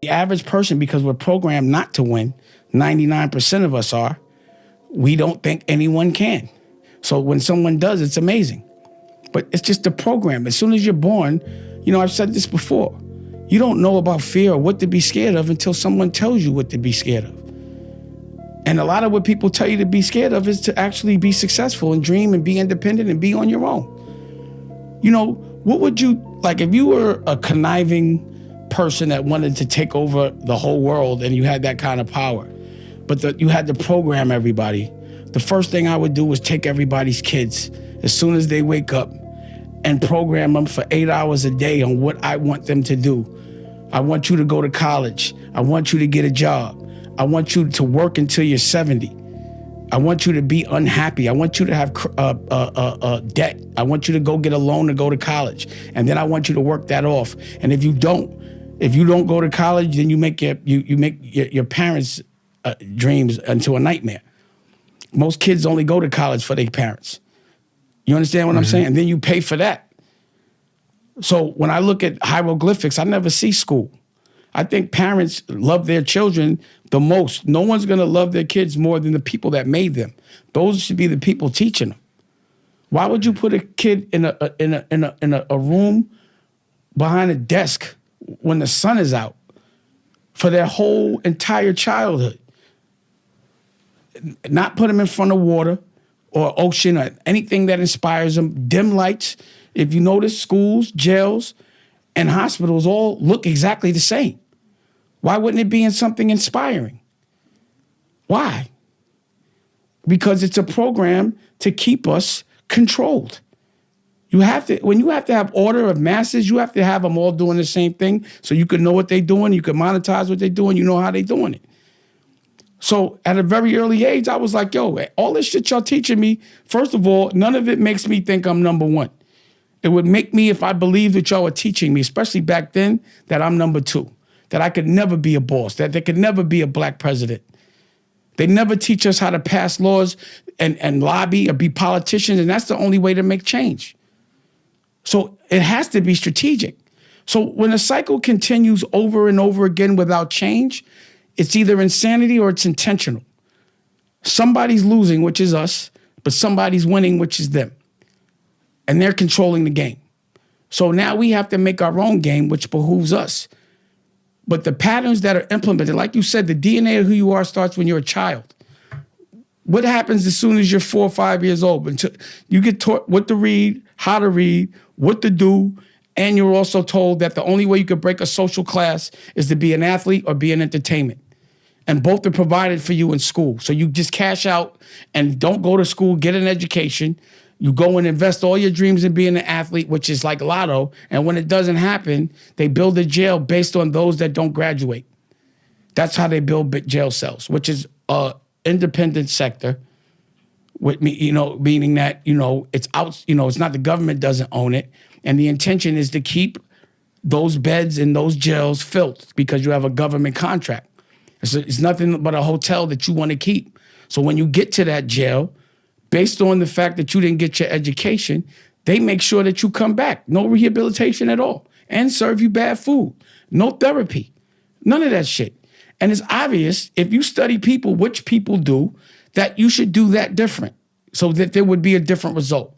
The average person, because we're programmed not to win, 99% of us are, we don't think anyone can. So when someone does, it's amazing. But it's just a program. As soon as you're born, I've said this before, you don't know about fear or what to be scared of until someone tells you what to be scared of. And a lot of what people tell you to be scared of is to actually be successful and dream and be independent and be on your own. What would you, like if you were a conniving person that wanted to take over the whole world and you had that kind of power, but you had to program everybody, the first thing I would do was take everybody's kids as soon as they wake up and program them for 8 hours a day on what I want them to do. I want you to go to college. I want you to get a job. I want you to work until you're 70. I want you to be unhappy. I want you to have debt. I want you to go get a loan to go to college. And then I want you to work that off. And if you don't go to college, then you make your parents' dreams into a nightmare. Most kids only go to college for their parents. You understand what I'm saying? And then you pay for that. So when I look at hieroglyphics, I never see school. I think parents love their children the most. No one's going to love their kids more than the people that made them. Those should be the people teaching them. Why would you put a kid in a room behind a desk when the sun is out for their whole entire childhood? Not put them in front of water or ocean or anything that inspires them. Dim lights. If you notice, schools, jails, and hospitals all look exactly the same. Why wouldn't it be in something inspiring? Why? Because it's a program to keep us controlled. When you have to have order of masses, you have to have them all doing the same thing so you can know what they're doing, you can monetize what they're doing, you know how they're doing it. So at a very early age, I was like, yo, all this shit y'all teaching me, first of all, none of it makes me think I'm number one. It would make me, if I believed that y'all were teaching me, especially back then, that I'm number two, that I could never be a boss, that there could never be a black president. They never teach us how to pass laws and lobby or be politicians, and that's the only way to make change. So it has to be strategic. So when a cycle continues over and over again without change, it's either insanity or it's intentional. Somebody's losing, which is us, but somebody's winning, which is them. And they're controlling the game. So now we have to make our own game, which behooves us. But the patterns that are implemented, like you said, the DNA of who you are starts when you're a child. What happens as soon as you're 4 or 5 years old? Until you get taught what to read, how to read, what to do, and you're also told that the only way you could break a social class is to be an athlete or be in entertainment. And both are provided for you in school. So you just cash out and don't go to school, get an education. You go and invest all your dreams in being an athlete, which is like lotto. And when it doesn't happen, they build a jail based on those that don't graduate. That's how they build jail cells, which is an independent sector. With me, meaning that, it's out, it's not the government doesn't own it. And the intention is to keep those beds in those jails filled because you have a government contract. It's nothing but a hotel that you want to keep. So when you get to that jail, based on the fact that you didn't get your education, they make sure that you come back. No rehabilitation at all. And serve you bad food. No therapy. None of that shit. And it's obvious, if you study people, which people do, that you should do that different so that there would be a different result.